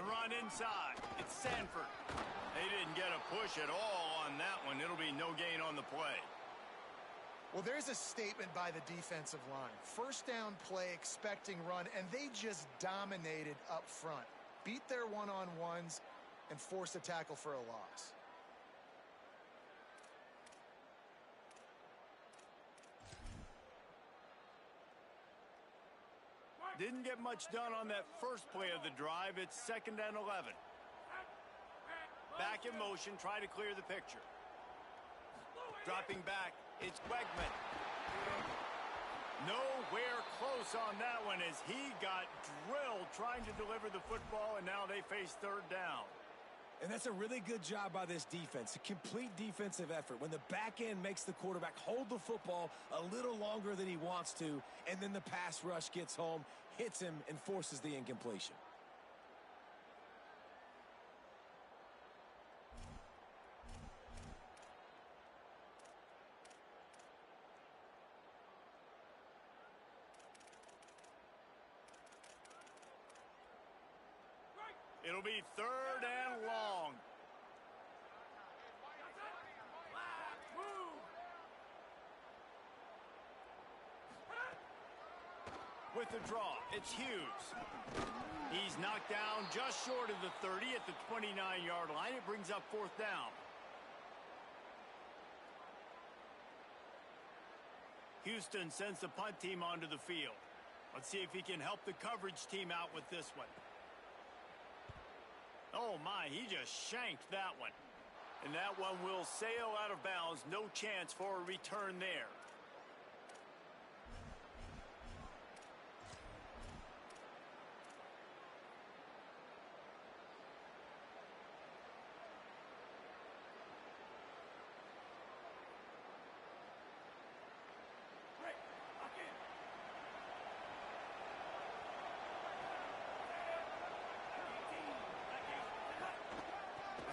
run inside. It's Sanford. They didn't get a push at all on that one. It'll be no gain on the play. Well, there's a statement by the defensive line. First down play, expecting run, and they just dominated up front. Beat their one-on-ones and forced a tackle for a loss. Didn't get much done on that first play of the drive. It's 2nd and 11. Back in motion, try to clear the picture. Dropping back, it's Wegman. Nowhere close on that one as he got drilled trying to deliver the football, and now they face 3rd down. And that's a really good job by this defense, a complete defensive effort. When the back end makes the quarterback hold the football a little longer than he wants to, and then the pass rush gets home, hits him, and forces the incompletion. It'll be 3rd and long. With the draw, it's Hughes. He's knocked down just short of the 30 at the 29-yard line. It brings up 4th down. Houston sends the punt team onto the field. Let's see if he can help the coverage team out with this one. Oh, my, he just shanked that one. And that one will sail out of bounds. No chance for a return there.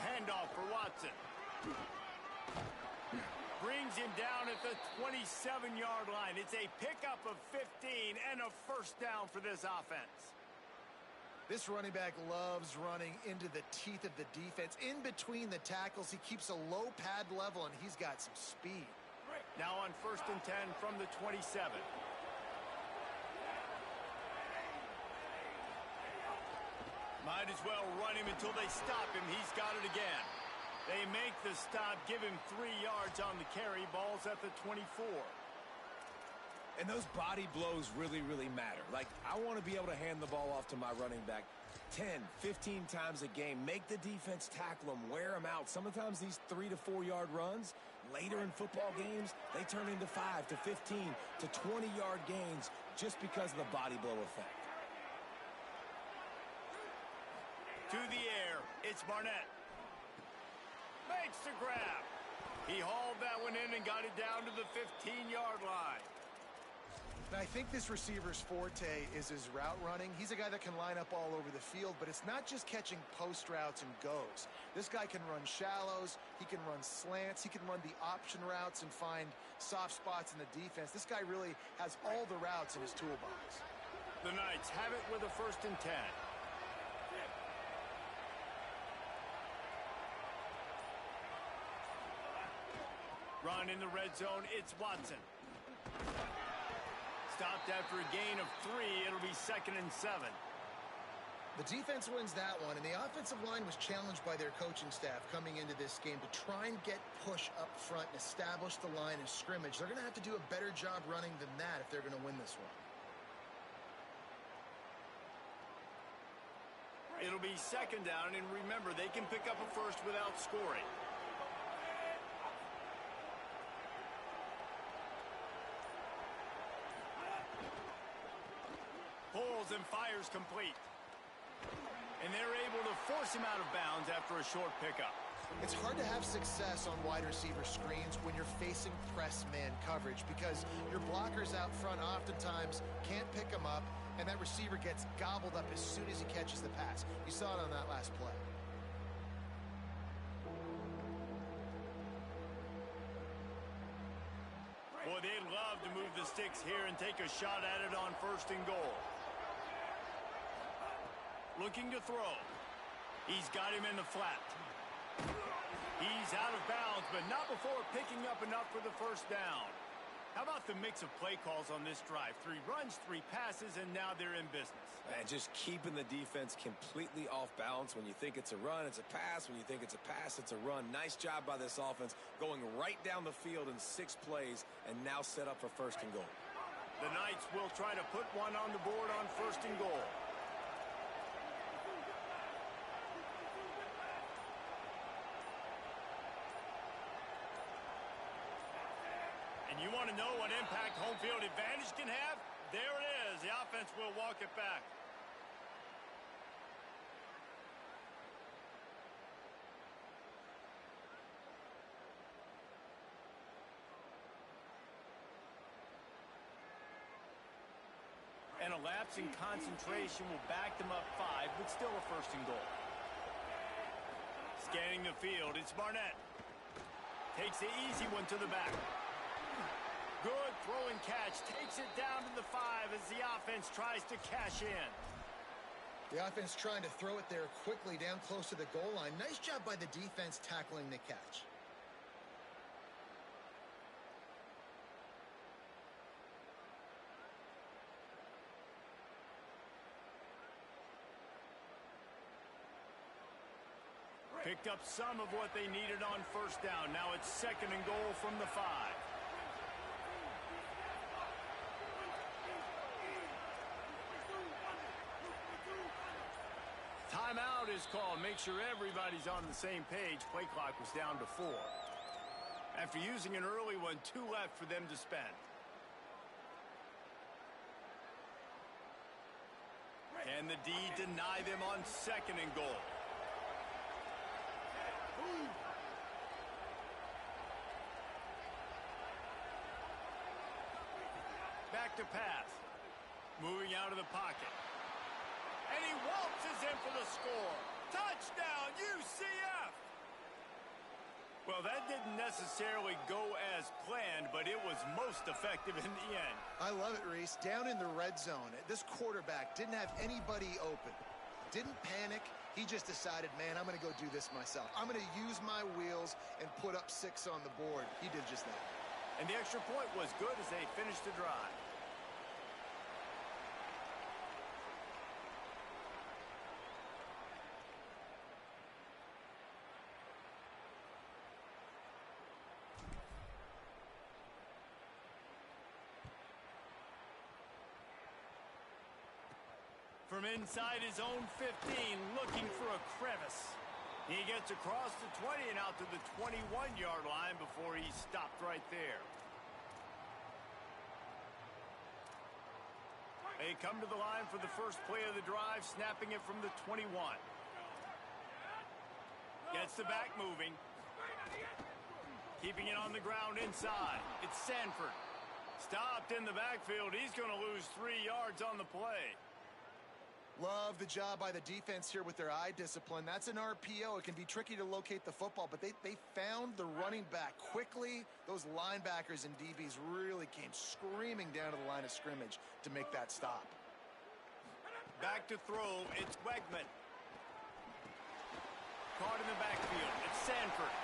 Handoff for Watson. Brings him down at the 27-yard line. It's a pickup of 15 and a 1st down for this offense. This running back loves running into the teeth of the defense. In between the tackles, he keeps a low pad level, and he's got some speed. Now on 1st and 10 from the 27. Might as well run him until they stop him. He's got it again. They make the stop, give him 3 yards on the carry. Ball's at the 24. And those body blows really, really matter. Like, I want to be able to hand the ball off to my running back 10, 15 times a game. Make the defense tackle him, wear him out. Sometimes these 3 to 4 yard runs, later in football games, they turn into 5 to 15 to 20-yard gains just because of the body blow effect. To the air, it's Barnett. Makes the grab. He hauled that one in and got it down to the 15-yard line. Now, I think this receiver's forte is his route running. He's a guy that can line up all over the field, but it's not just catching post routes and goes. This guy can run shallows, he can run slants, he can run the option routes and find soft spots in the defense. This guy really has all the routes in his toolbox. The Knights have it with a 1st and 10. Run in the red zone, it's Watson. Stopped after a gain of 3. It'll be 2nd and 7. The defense wins that one, and the offensive line was challenged by their coaching staff coming into this game to try and get push up front and establish the line in scrimmage. They're going to have to do a better job running than that if they're going to win this one. It'll be 2nd down, and remember, they can pick up a 1st without scoring. Pulls and fires complete. And they're able to force him out of bounds after a short pickup. It's hard to have success on wide receiver screens when you're facing press man coverage because your blockers out front oftentimes can't pick them up, and that receiver gets gobbled up as soon as he catches the pass. You saw it on that last play. Boy, they'd love to move the sticks here and take a shot at it on 1st and goal. Looking to throw. He's got him in the flat. He's out of bounds, but not before picking up enough for the first down. How about the mix of play calls on this drive? 3 runs, 3 passes, and now they're in business. And just keeping the defense completely off balance. When you think it's a run, it's a pass. When you think it's a pass, it's a run. Nice job by this offense going right down the field in 6 plays and now set up for first and goal. The Knights will try to put one on the board on first and goal. And you want to know what impact home field advantage can have? There it is. The offense will walk it back. And a lapse in concentration will back them up 5, but still a first and goal. Scanning the field, it's Barnett. Takes the easy one to the back. Good throw and catch. Takes it down to the 5 as the offense tries to cash in. The offense trying to throw it there quickly down close to the goal line. Nice job by the defense tackling the catch. Picked up some of what they needed on first down. Now it's second and goal from the 5. Timeout is called. Make sure everybody's on the same page. Play clock was down to 4. After using an early one, 2 left for them to spend. Can the D deny them on second and goal? Back to pass. Moving out of the pocket. And he waltzes in for the score. Touchdown, UCF! Well, that didn't necessarily go as planned, but it was most effective in the end. I love it, Reese. Down in the red zone, this quarterback didn't have anybody open. Didn't panic. He just decided, man, I'm going to go do this myself. I'm going to use my wheels and put up 6 on the board. He did just that. And the extra point was good as they finished the drive. From inside his own 15, looking for a crevice. He gets across the 20 and out to the 21-yard line before he stopped right there. They come to the line for the first play of the drive, snapping it from the 21. Gets the back moving. Keeping it on the ground inside. It's Sanford. Stopped in the backfield. He's going to lose 3 yards on the play. Love the job by the defense here with their eye discipline. That's an RPO. It can be tricky to locate the football, but they found the running back quickly. Those linebackers and DBs really came screaming down to the line of scrimmage to make that stop. Back to throw. It's Wegman. Caught in the backfield. It's Sanford.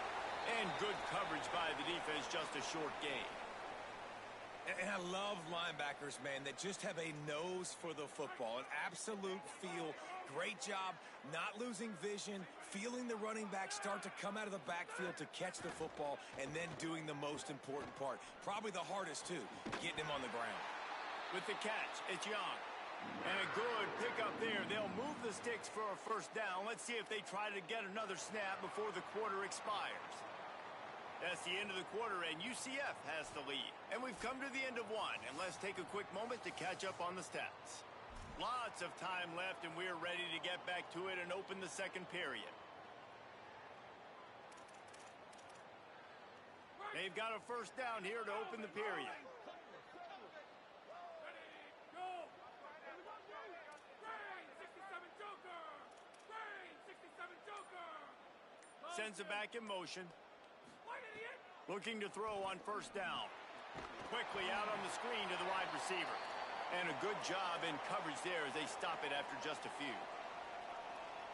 And good coverage by the defense, just a short gain. And I love linebackers, man, that just have a nose for the football, an absolute feel. Great job not losing vision, feeling the running back start to come out of the backfield to catch the football, and then doing the most important part. Probably the hardest, too, getting him on the ground. With the catch, it's Young. And a good pickup there. They'll move the sticks for a first down. Let's see if they try to get another snap before the quarter expires. That's the end of the quarter, and UCF has the lead. And we've come to the end of one, and let's take a quick moment to catch up on the stats. Lots of time left, and we're ready to get back to it and open the second period. They've got a first down here to open the period. Sends it back in motion. Looking to throw on first down. Quickly out on the screen to the wide receiver. And a good job in coverage there as they stop it after just a few.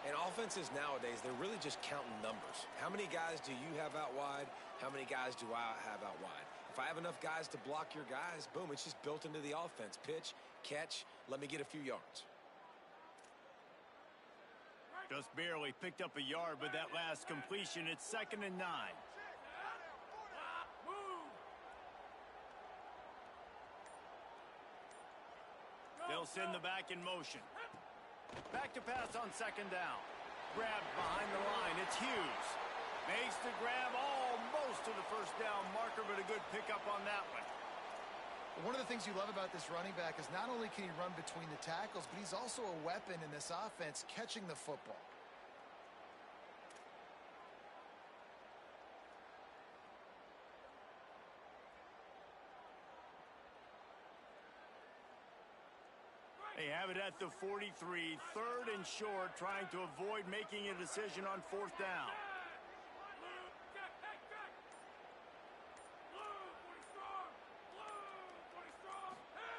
And offenses nowadays, they're really just counting numbers. How many guys do you have out wide? How many guys do I have out wide? If I have enough guys to block your guys, boom, it's just built into the offense. Pitch, catch, let me get a few yards. Just barely picked up a yard with that last completion. It's 2nd and 9. They'll send the back in motion. Back to pass on 2nd down. Grabbed behind the line. It's Hughes. Makes the grab almost to the first down marker, but a good pickup on that one. One of the things you love about this running back is not only can he run between the tackles, but he's also a weapon in this offense catching the football. They have it at the 43, 3rd and short, trying to avoid making a decision on 4th down.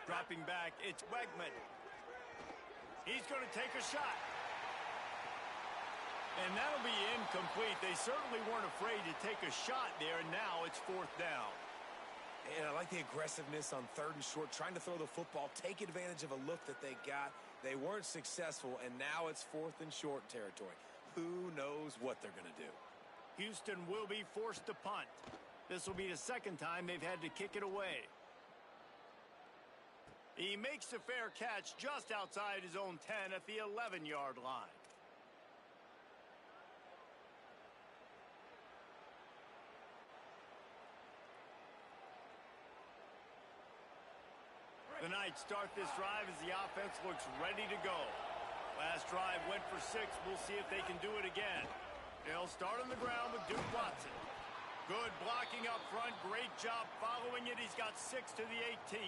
Dropping back, it's Wegman. He's going to take a shot. And that'll be incomplete. They certainly weren't afraid to take a shot there, and now it's 4th down. And I like the aggressiveness on 3rd and short, trying to throw the football, take advantage of a look that they got. They weren't successful, and now it's 4th and short territory. Who knows what they're going to do? Houston will be forced to punt. This will be the 2nd time they've had to kick it away. He makes a fair catch just outside his own 10 at the 11-yard line. The Knights start this drive as the offense looks ready to go. Last drive went for 6. We'll see if they can do it again. They'll start on the ground with Duke Watson. Good blocking up front. Great job following it. He's got 6 to the 18.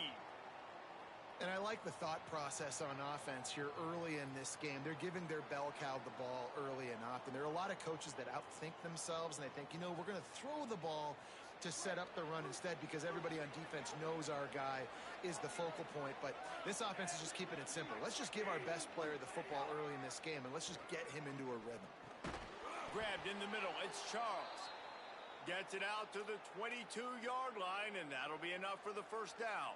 And I like the thought process on offense here early in this game. They're giving their bell cow the ball early and often. There are a lot of coaches that outthink themselves, and they think, you know, we're going to throw the ball to set up the run instead because everybody on defense knows our guy is the focal point. But this offense is just keeping it simple. Let's just give our best player the football early in this game, and let's just get him into a rhythm. Grabbed in the middle. It's Charles. Gets it out to the 22-yard line, and that'll be enough for the 1st down.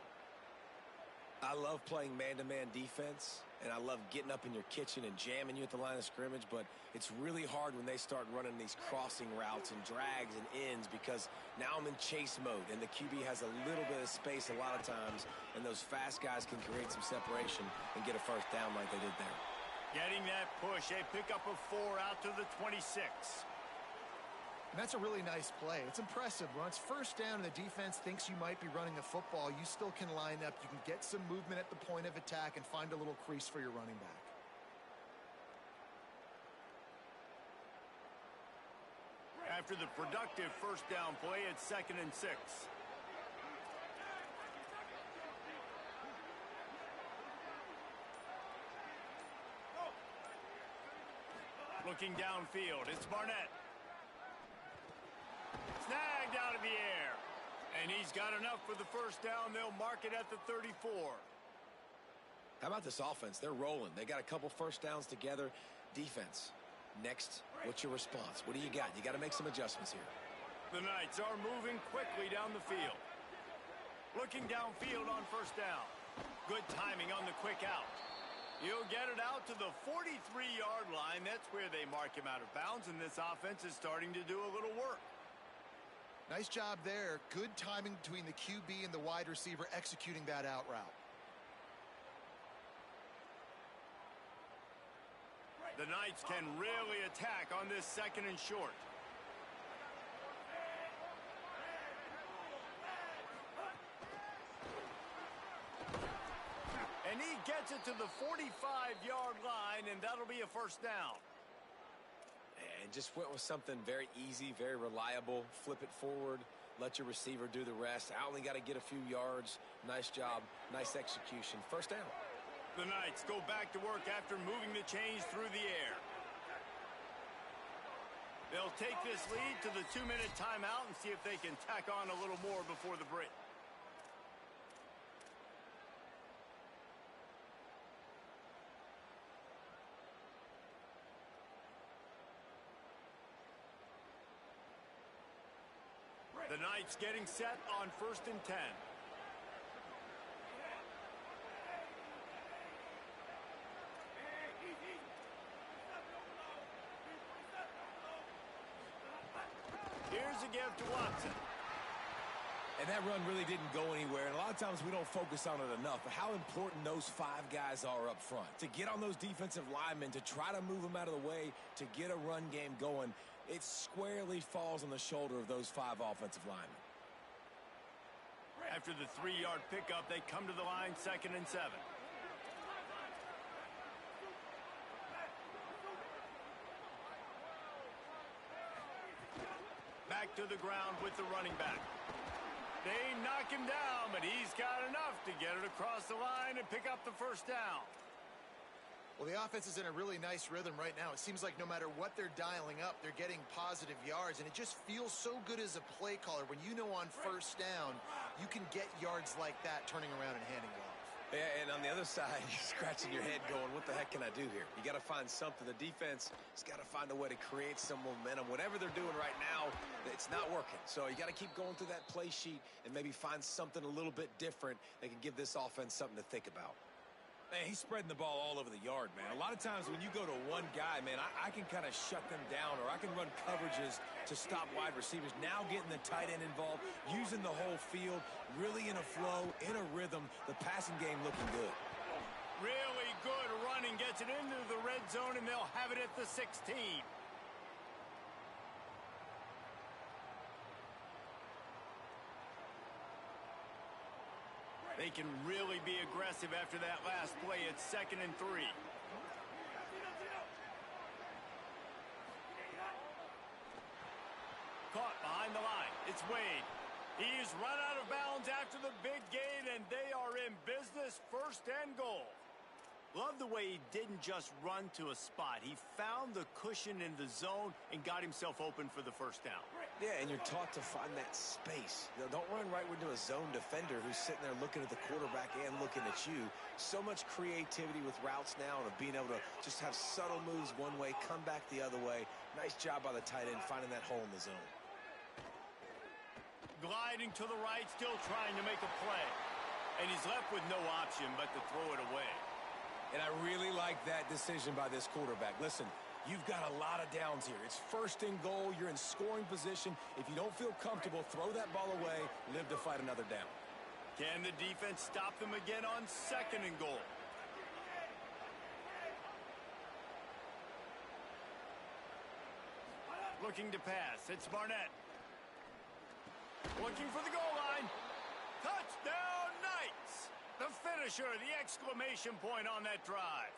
I love playing man-to-man defense, and I love getting up in your kitchen and jamming you at the line of scrimmage, but it's really hard when they start running these crossing routes and drags and ends because now I'm in chase mode, and the QB has a little bit of space a lot of times, and those fast guys can create some separation and get a 1st down like they did there. Getting that push, a pickup of 4 out to the 26. And that's a really nice play. It's impressive. When it's 1st down and the defense thinks you might be running a football, you still can line up. You can get some movement at the point of attack and find a little crease for your running back. After the productive 1st down play, it's 2nd and 6. Looking downfield, it's Barnett. Snagged out of the air. And he's got enough for the 1st down. They'll mark it at the 34. How about this offense? They're rolling. They got a couple 1st downs together. Defense. Next, what's your response? What do you got? You got to make some adjustments here. The Knights are moving quickly down the field. Looking downfield on 1st down. Good timing on the quick out. He'll get it out to the 43-yard line. That's where they mark him out of bounds, and this offense is starting to do a little work. Nice job there. Good timing between the QB and the wide receiver executing that out route. The Knights can really attack on this 2nd and short. And he gets it to the 45-yard line, and that'll be a 1st down. And just went with something very easy, very reliable. Flip it forward, let your receiver do the rest. I only got to get a few yards. Nice job, nice execution. 1st down. The Knights go back to work after moving the chains through the air. They'll take this lead to the 2-minute timeout and see if they can tack on a little more before the break. The Knights getting set on 1st and 10. Here's a give to Watson. And that run really didn't go anywhere, and a lot of times we don't focus on it enough, but how important those 5 guys are up front. To get on those defensive linemen, to try to move them out of the way, to get a run game going, it squarely falls on the shoulder of those 5 offensive linemen. After the 3-yard pickup, they come to the line 2nd and 7. Back to the ground with the running back. They knock him down, but he's got enough to get it across the line and pick up the 1st down. Well, the offense is in a really nice rhythm right now. It seems like no matter what they're dialing up, they're getting positive yards, and it just feels so good as a play caller when you know on 1st down you can get yards like that turning around and handing it off. Yeah, and on the other side, you're scratching your head going, what the heck can I do here? You got to find something. The defense has got to find a way to create some momentum. Whatever they're doing right now, it's not working. So you got to keep going through that play sheet and maybe find something a little bit different that can give this offense something to think about. Man, he's spreading the ball all over the yard, man. A lot of times when you go to one guy, man, I can kind of shut them down, or I can run coverages to stop wide receivers. Now getting the tight end involved, using the whole field, really in a flow, in a rhythm. The passing game looking good. Really good running, gets it into the red zone, and they'll have it at the 16. They can really be aggressive after that last play. It's 2nd and 3. Caught behind the line. It's Wade. He's run out of bounds after the big gain, and they are in business. 1st and goal. Love the way he didn't just run to a spot. He found the cushion in the zone and got himself open for the 1st down. Yeah, and you're taught to find that space. You know, don't run right into a zone defender who's sitting there looking at the quarterback and looking at you. So much creativity with routes now and of being able to just have subtle moves one way, come back the other way. Nice job by the tight end finding that hole in the zone. Gliding to the right, still trying to make a play. And he's left with no option but to throw it away. And I really like that decision by this quarterback. Listen, you've got a lot of downs here. It's 1st and goal. You're in scoring position. If you don't feel comfortable, throw that ball away. Live to fight another down. Can the defense stop them again on 2nd and goal? Looking to pass. It's Barnett. Looking for the goal line. Touchdown, Knights! The finisher, the exclamation point on that drive.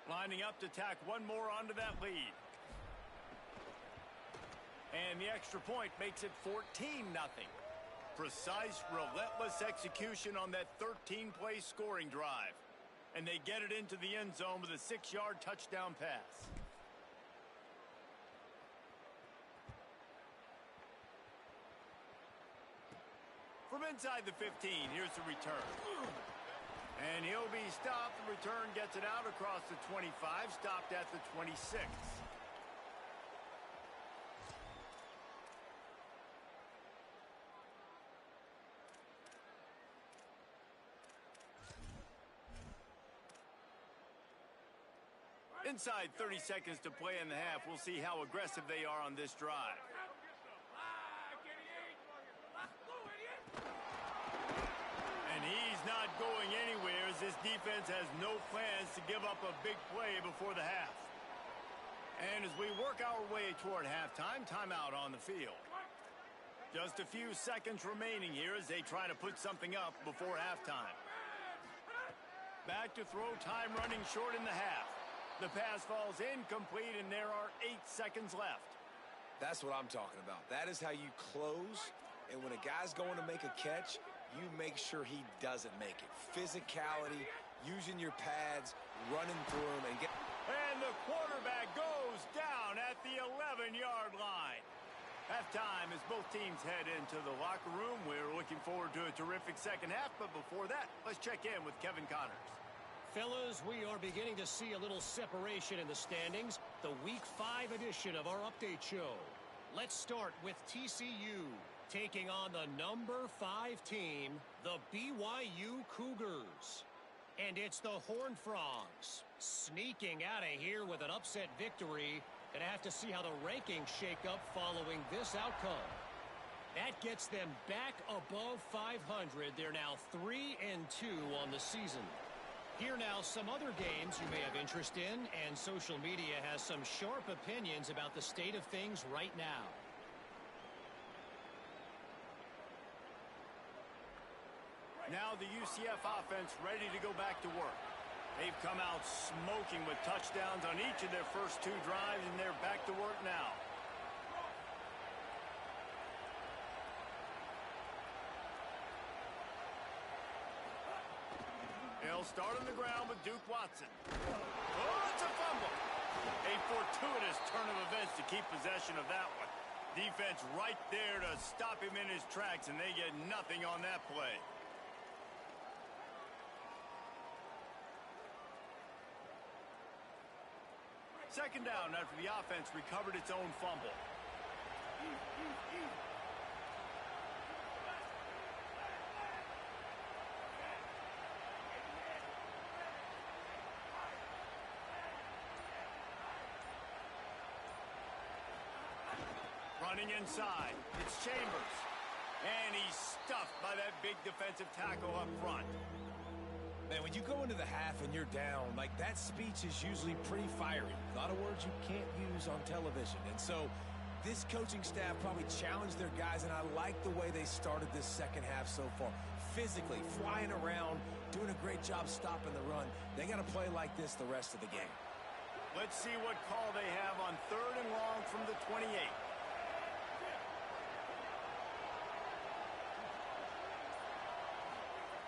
Lining up to tack one more onto that lead. And the extra point makes it 14-0. Precise, relentless execution on that 13-play scoring drive. And they get it into the end zone with a 6-yard touchdown pass. From inside the 15, here's the return. And he'll be stopped. The return gets it out across the 25, stopped at the 26. Inside 30 seconds to play in the half. We'll see how aggressive they are on this drive. And he's not going anywhere as this defense has no plans to give up a big play before the half. And as we work our way toward halftime, timeout on the field. Just a few seconds remaining here as they try to put something up before halftime. Back to throw, time running short in the half. The pass falls incomplete, and there are 8 seconds left. That's what I'm talking about. That is how you close, and when a guy's going to make a catch, you make sure he doesn't make it. Physicality, using your pads, running through them, and get... And the quarterback goes down at the 11-yard line. Halftime as both teams head into the locker room. We're looking forward to a terrific second half, but before that, let's check in with Kevin Connors. Fellas, we are beginning to see a little separation in the standings. The Week 5 edition of our update show. Let's start with TCU taking on the number 5 team, the BYU Cougars. And it's the Horned Frogs sneaking out of here with an upset victory. Gonna have to see how the rankings shake up following this outcome. That gets them back above 500. They're now 3-2 on the season. Here now some other games you may have interest in, and social media has some sharp opinions about the state of things right now. Now the UCF offense ready to go back to work. They've come out smoking with touchdowns on each of their first 2 drives, and they're back to work now. They'll start on the ground with Duke Watson. Oh, it's a fumble. A fortuitous turn of events to keep possession of that one. Defense right there to stop him in his tracks, and they get nothing on that play. Second down after the offense recovered its own fumble. Running inside, it's Chambers. And he's stuffed by that big defensive tackle up front. Man, when you go into the half and you're down, like, that speech is usually pretty fiery. A lot of words you can't use on television. And so this coaching staff probably challenged their guys, and I like the way they started this second half so far. Physically, flying around, doing a great job stopping the run. They got to play like this the rest of the game. Let's see what call they have on 3rd and long from the 28.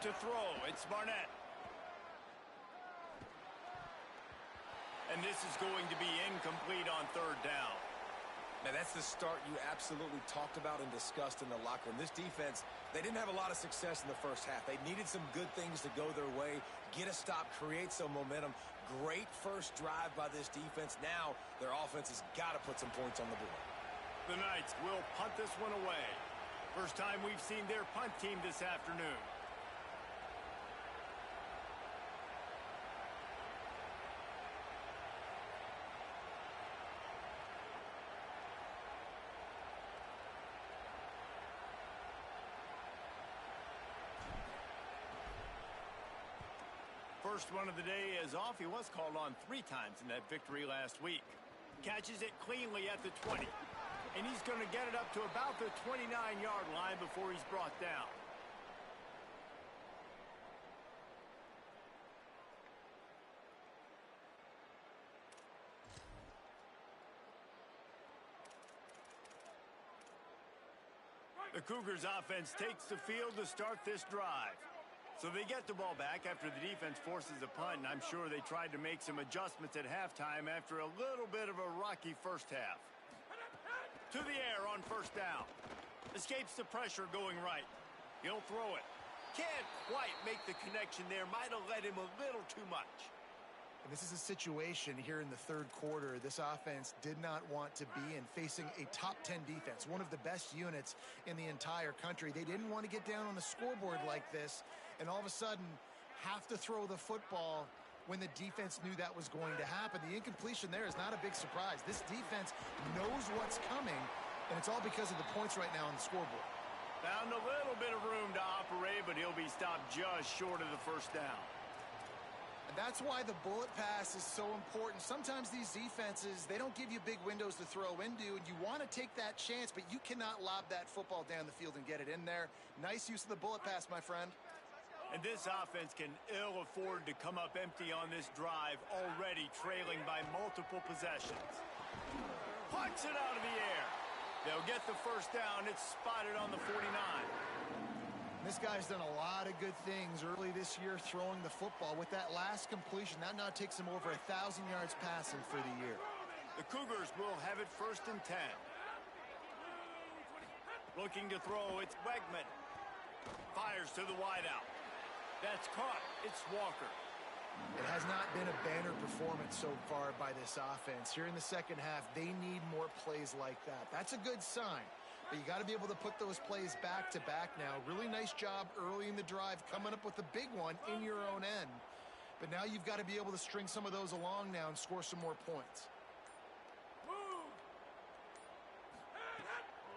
To throw, it's Barnett. And this is going to be incomplete on 3rd down. Man, that's the start you absolutely talked about and discussed in the locker room. This defense, they didn't have a lot of success in the first half. They needed some good things to go their way, get a stop, create some momentum. Great first drive by this defense. Now their offense has got to put some points on the board. The Knights will punt this one away. First time we've seen their punt team this afternoon. First one of the day is off. He was called on 3 times in that victory last week. Catches it cleanly at the 20. And he's going to get it up to about the 29-yard line before he's brought down. The Cougars offense takes the field to start this drive. So they get the ball back after the defense forces a punt, and I'm sure they tried to make some adjustments at halftime after a little bit of a rocky first half. To the air on 1st down. Escapes the pressure going right. He'll throw it. Can't quite make the connection there. Might have led him a little too much. And this is a situation here in the 3rd quarter this offense did not want to be in, facing a top 10 defense, one of the best units in the entire country. They didn't want to get down on the scoreboard like this and all of a sudden have to throw the football when the defense knew that was going to happen. The incompletion there is not a big surprise. This defense knows what's coming, and it's all because of the points right now on the scoreboard. Found a little bit of room to operate, but he'll be stopped just short of the 1st down. And that's why the bullet pass is so important. Sometimes these defenses, they don't give you big windows to throw into, and you want to take that chance, but you cannot lob that football down the field and get it in there. Nice use of the bullet pass, my friend. And this offense can ill afford to come up empty on this drive, already trailing by multiple possessions. Punts it out of the air. They'll get the 1st down. It's spotted on the 49. This guy's done a lot of good things early this year throwing the football. With that last completion, that now takes him over 1,000 yards passing for the year. The Cougars will have it 1st and 10. Looking to throw, it's Wegman. Fires to the wideout. That's caught. It's Walker. It has not been a banner performance so far by this offense. Here in the second half, they need more plays like that. That's a good sign. But you got to be able to put those plays back to back now. Really nice job early in the drive coming up with a big one in your own end. But now you've got to be able to string some of those along now and score some more points.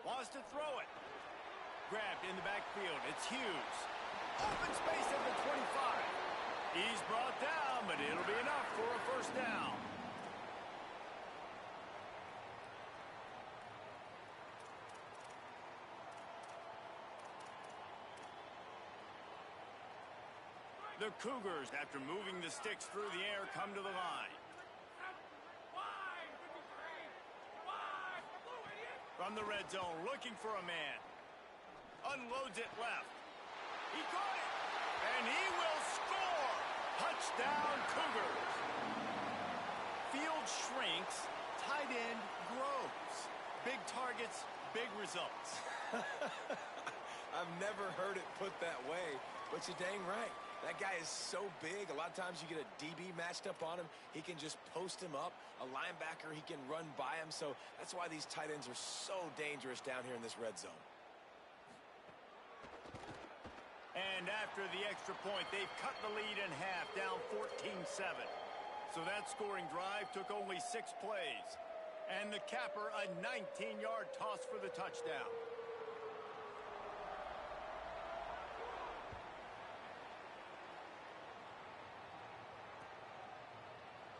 Wants to throw it. Grabbed in the backfield. It's Hughes. Open space at the 25. He's brought down, but it'll be enough for a first down. The Cougars, after moving the sticks through the air, come to the line. From the red zone, looking for a man. Unloads it left. He caught it, and he will score. Touchdown, Cougars. Field shrinks, tight end grows. Big targets, big results. I've never heard it put that way, but you're dang right. That guy is so big. A lot of times you get a DB matched up on him. He can just post him up. A linebacker, he can run by him. So that's why these tight ends are so dangerous down here in this red zone. And after the extra point, they've cut the lead in half, down 14-7. So that scoring drive took only 6 plays. And the capper, a 19-yard toss for the touchdown.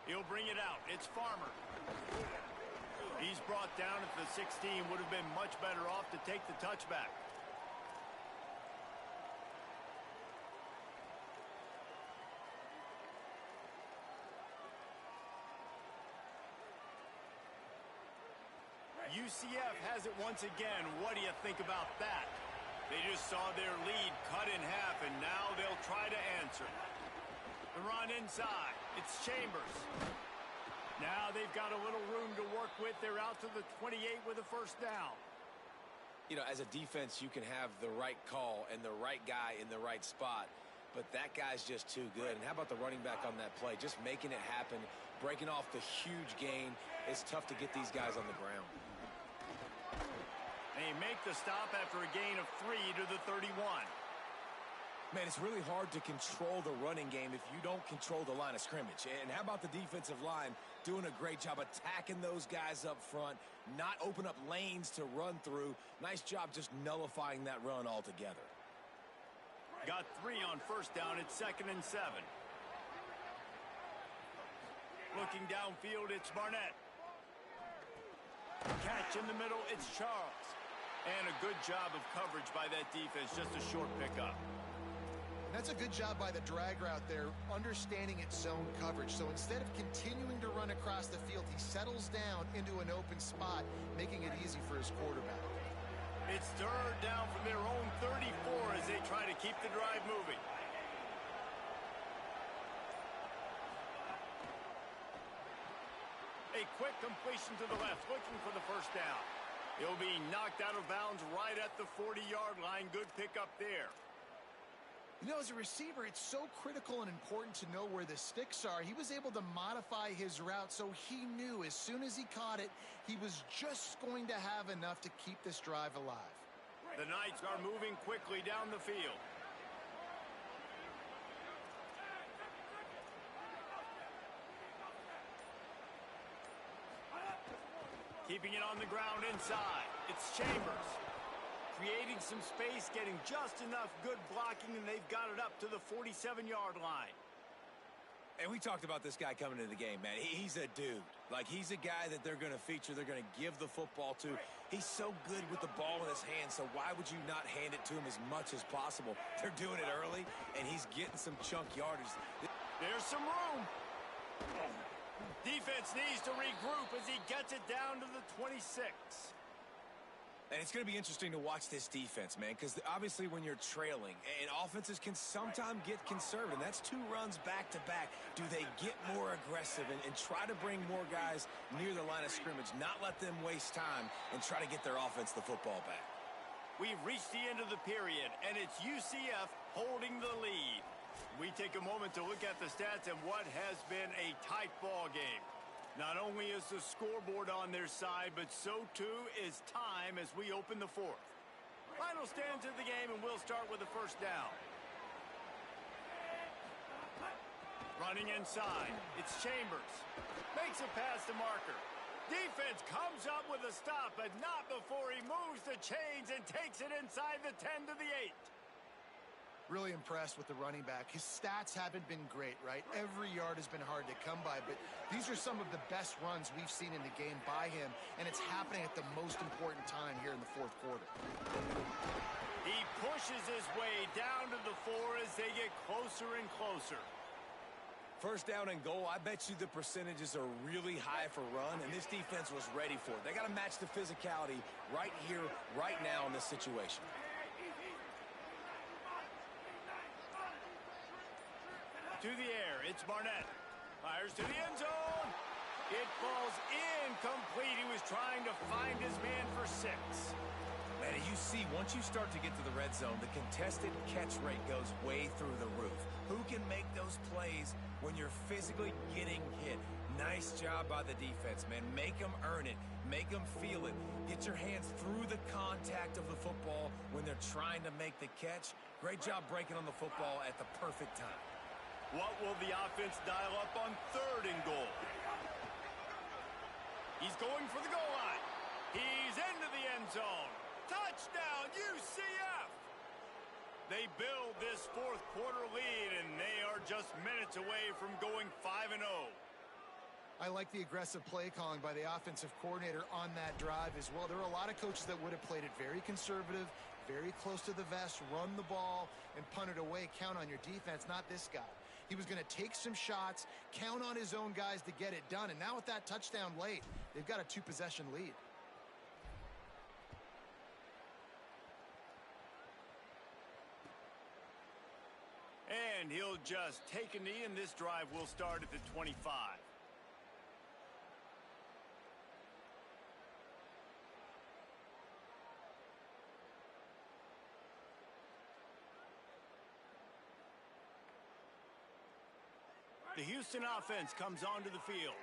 He'll bring it out. It's Farmer. He's brought down at the 16. Would have been much better off to take the touchback. UCF has it once again. What do you think about that? They just saw their lead cut in half, and now they'll try to answer. The run inside. It's Chambers. Now they've got a little room to work with. They're out to the 28 with a first down. You know, as a defense, you can have the right call and the right guy in the right spot, but that guy's just too good. And how about the running back on that play? Just making it happen, breaking off the huge gain. It's tough to get these guys on the ground. They make the stop after a gain of 3 to the 31. Man, it's really hard to control the running game if you don't control the line of scrimmage. And how about the defensive line doing a great job attacking those guys up front, not open up lanes to run through. Nice job just nullifying that run altogether. Got 3 on first down. It's 2nd and 7. Looking downfield, it's Barnett. Catch in the middle, it's Charles. And a good job of coverage by that defense, just a short pickup. That's a good job by the drag route there, understanding its zone coverage. So instead of continuing to run across the field, he settles down into an open spot, making it easy for his quarterback. It's 3rd down from their own 34 as they try to keep the drive moving. A quick completion to the left, looking for the first down. He'll be knocked out of bounds right at the 40-yard line. Good pickup there. You know, as a receiver, it's so critical and important to know where the sticks are. He was able to modify his route, so he knew as soon as he caught it, he was just going to have enough to keep this drive alive. The Knights are moving quickly down the field. Keeping it on the ground inside. It's Chambers. Creating some space, getting just enough good blocking, and they've got it up to the 47-yard line. And we talked about this guy coming into the game, man. He's a dude. Like, he's a guy that they're going to feature, they're going to give the football to. He's so good with the ball in his hands, so why would you not hand it to him as much as possible? They're doing it early, and he's getting some chunk yardage. There's some room. Defense needs to regroup as he gets it down to the 26. And it's going to be interesting to watch this defense, man, because obviously when you're trailing, and offenses can sometimes get conservative, and that's 2 runs back-to-back. Do they get more aggressive and try to bring more guys near the line of scrimmage, not let them waste time, and try to get their offense the football back? We've reached the end of the period, and it's UCF holding the lead. We take a moment to look at the stats and what has been a tight ball game. Not only is the scoreboard on their side, but so too is time as we open the fourth. Final stands of the game, and we'll start with the first down. Running inside, it's Chambers. Makes a pass to Marker. Defense comes up with a stop, but not before he moves the chains and takes it inside the 10 to the 8. Really impressed with the running back. His stats haven't been great, right? Every yard has been hard to come by, but these are some of the best runs we've seen in the game by him, and it's happening at the most important time here in the fourth quarter. He pushes his way down to the 4 as they get closer and closer. First down and goal, I bet you the percentages are really high for run, and this defense was ready for it. They got to match the physicality right here, right now in this situation. To the air, it's Barnett. Fires to the end zone. It falls incomplete. He was trying to find his man for 6. Man, you see, once you start to get to the red zone, the contested catch rate goes way through the roof. Who can make those plays when you're physically getting hit? Nice job by the defense, man. Make them earn it. Make them feel it. Get your hands through the contact of the football when they're trying to make the catch. Great job breaking on the football at the perfect time. What will the offense dial up on 3rd and goal? He's going for the goal line. He's into the end zone. Touchdown, UCF! They build this fourth quarter lead, and they are just minutes away from going 5-0. I like the aggressive play calling by the offensive coordinator on that drive as well. There are a lot of coaches that would have played it very conservative, very close to the vest, run the ball, and punt it away. Count on your defense, not this guy. He was going to take some shots, count on his own guys to get it done. And now with that touchdown late, they've got a 2-possession lead. And he'll just take a knee, and this drive will start at the 25. The Houston offense comes onto the field.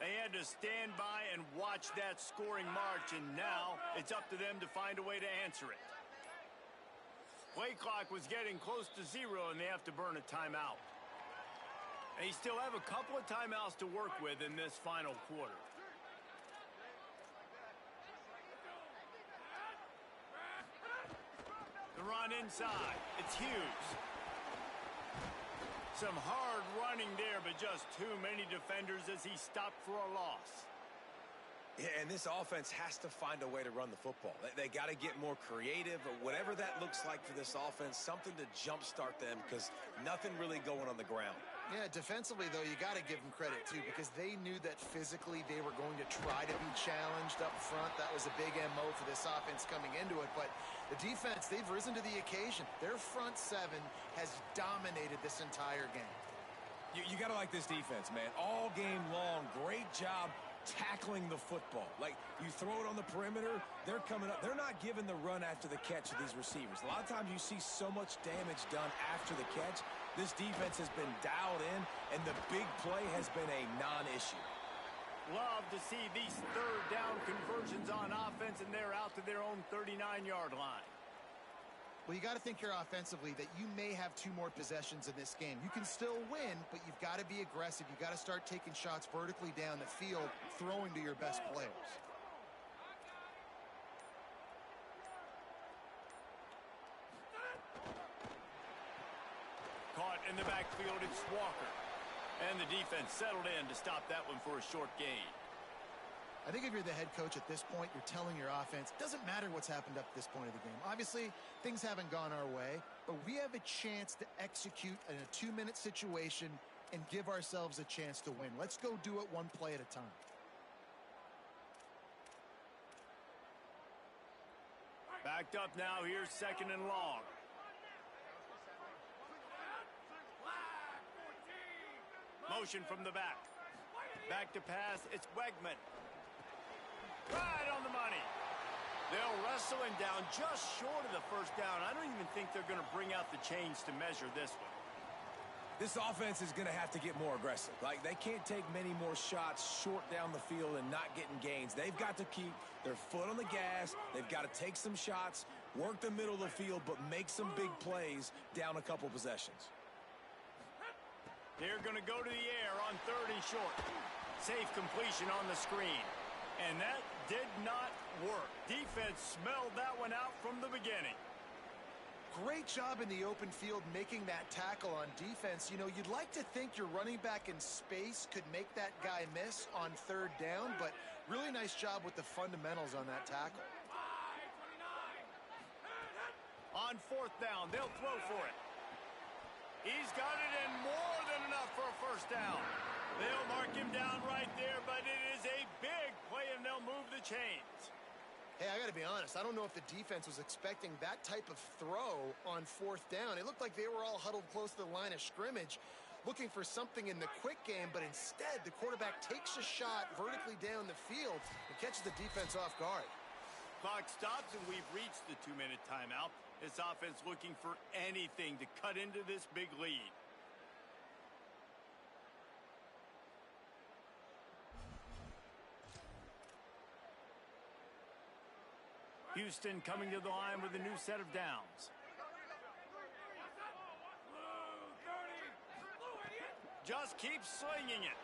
They had to stand by and watch that scoring march, and now it's up to them to find a way to answer it. Play clock was getting close to 0, and they have to burn a timeout. They still have a couple of timeouts to work with in this final quarter. The run inside. It's Hughes. Some hard running there, but just too many defenders as he stopped for a loss. Yeah, and this offense has to find a way to run the football. They got to get more creative, or whatever that looks like for this offense, something to jumpstart them, because nothing really going on the ground. Yeah, defensively, though, you got to give them credit, too, because they knew that physically they were going to try to be challenged up front. That was a big MO for this offense coming into it. But the defense, they've risen to the occasion. Their front 7 has dominated this entire game. You got to like this defense, man. All game long, great job tackling the football. Like, you throw it on the perimeter, they're coming up. They're not giving the run after the catch of these receivers. A lot of times you see so much damage done after the catch. This defense has been dialed in, and the big play has been a non-issue. Love to see these 3rd down conversions on offense, and they're out to their own 39-yard line. Well, you got to think here offensively that you may have 2 more possessions in this game. You can still win, but you've got to be aggressive. You've got to start taking shots vertically down the field, throwing to your best players. Caught in the backfield, it's Walker. And the defense settled in to stop that one for a short gain. I think if you're the head coach at this point, you're telling your offense, doesn't matter what's happened up to this point of the game. Obviously, things haven't gone our way, but we have a chance to execute in a 2-minute situation and give ourselves a chance to win. Let's go do it one play at a time. Backed up now, here's 2nd and long. Motion from the back. Back to pass, it's Wegman. Right on the money. They'll wrestle him down just short of the first down. I don't even think they're going to bring out the chains to measure this one. This offense is going to have to get more aggressive. Like, they can't take many more shots short down the field and not getting gains. They've got to keep their foot on the gas. They've got to take some shots, work the middle of the field, but make some big plays down a couple possessions. They're going to go to the air on 3rd and short. Safe completion on the screen. And that did not work. Defense smelled that one out from the beginning. Great job in the open field making that tackle on defense. You know, you'd like to think your running back in space could make that guy miss on 3rd down, but really nice job with the fundamentals on that tackle. On 4th down, they'll throw for it. He's got it in more than enough for a 1st down. They'll mark him down right there, but it is a big play, and they'll move the chains. Hey, I got to be honest. I don't know if the defense was expecting that type of throw on 4th down. It looked like they were all huddled close to the line of scrimmage, looking for something in the quick game, but instead the quarterback takes a shot vertically down the field and catches the defense off guard. Clock stops, and we've reached the 2-minute timeout. This offense looking for anything to cut into this big lead. Houston coming to the line with a new set of downs. Just keeps slinging it.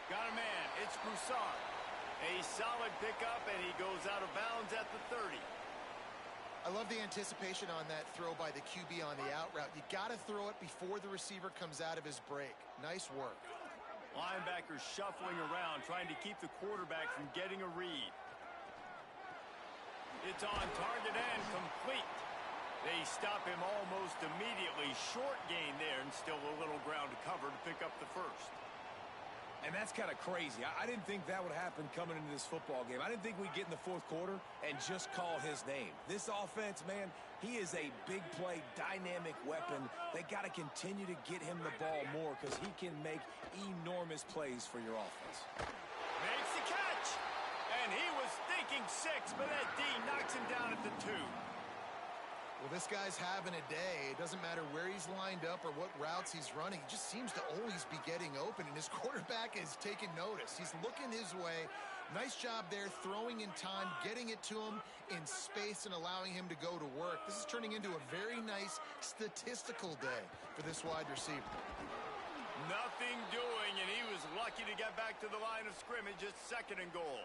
Got a man. It's Broussard. A solid pickup, and he goes out of bounds at the 30. I love the anticipation on that throw by the QB on the out route. You got to throw it before the receiver comes out of his break. Nice work. Linebackers shuffling around, trying to keep the quarterback from getting a read. It's on target and complete. They stop him almost immediately. Short gain there, and still a little ground to cover to pick up the 1st. And that's kind of crazy. I didn't think that would happen coming into this football game. I didn't think we'd get in the 4th quarter and just call his name. This offense, man, he is a big play, dynamic weapon. They got to continue to get him the ball more because he can make enormous plays for your offense. Makes the catch. And he was thinking 6, but that D knocks him down at the 2. Well, this guy's having a day. It doesn't matter where he's lined up or what routes he's running. He just seems to always be getting open, and his quarterback is taking notice. He's looking his way. Nice job there, throwing in time, getting it to him in space and allowing him to go to work. This is turning into a very nice statistical day for this wide receiver. Nothing doing, and he was lucky to get back to the line of scrimmage at 2nd and goal.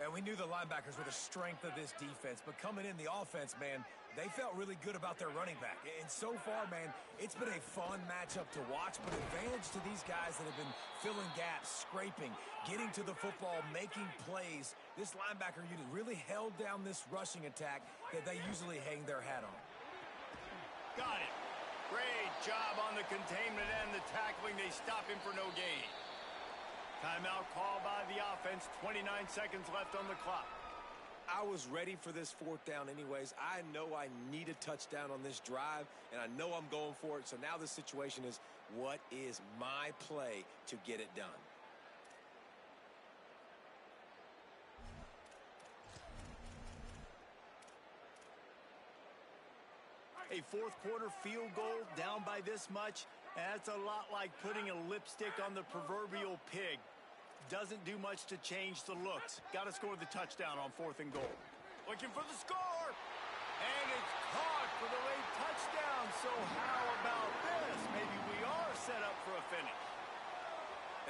And we knew the linebackers were the strength of this defense, but coming in the offense, man, they felt really good about their running back. And so far, man, it's been a fun matchup to watch, but advantage to these guys that have been filling gaps, scraping, getting to the football, making plays. This linebacker unit really held down this rushing attack that they usually hang their hat on. Got it. Great job on the containment and the tackling. They stop him for no gain. Timeout called by the offense. 29 seconds left on the clock. I was ready for this 4th down anyways. I know I need a touchdown on this drive, and I know I'm going for it. So now the situation is, what is my play to get it done? A 4th quarter field goal down by this much, that's a lot like putting a lipstick on the proverbial pig. Doesn't do much to change the looks. Got to score the touchdown on 4th and goal. Looking for the score. And it's caught for the late touchdown. So how about this? Maybe we are set up for a finish.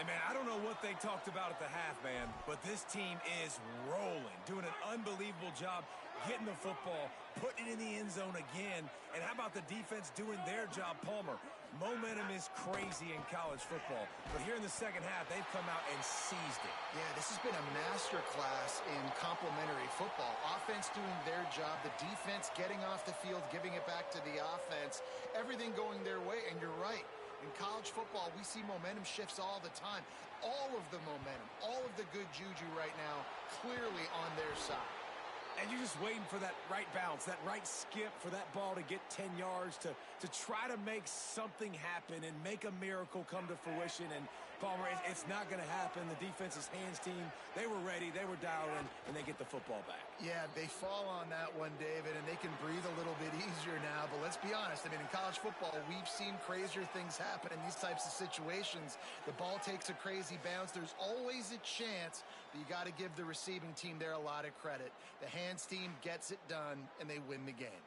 And, man, I don't know what they talked about at the half, man, but this team is rolling, doing an unbelievable job getting the football, putting it in the end zone again. And how about the defense doing their job, Palmer? Momentum is crazy in college football. But here in the second half, they've come out and seized it. Yeah, this has been a masterclass in complementary football. Offense doing their job, the defense getting off the field, giving it back to the offense, everything going their way. And you're right. In college football, we see momentum shifts all the time. All of the momentum, all of the good juju right now, clearly on their side. And you're just waiting for that right bounce, that right skip for that ball to get 10 yards to try to make something happen and make a miracle come to fruition. And, Palmer, it's not going to happen. The defense's hands team, they were ready, they were dialed in, and they get the football back. Yeah, they fall on that one, David, and they can breathe a little bit easier now. But let's be honest. I mean, in college football, we've seen crazier things happen in these types of situations. The ball takes a crazy bounce. There's always a chance, but you got to give the receiving team there a lot of credit. The hands team gets it done, and they win the game.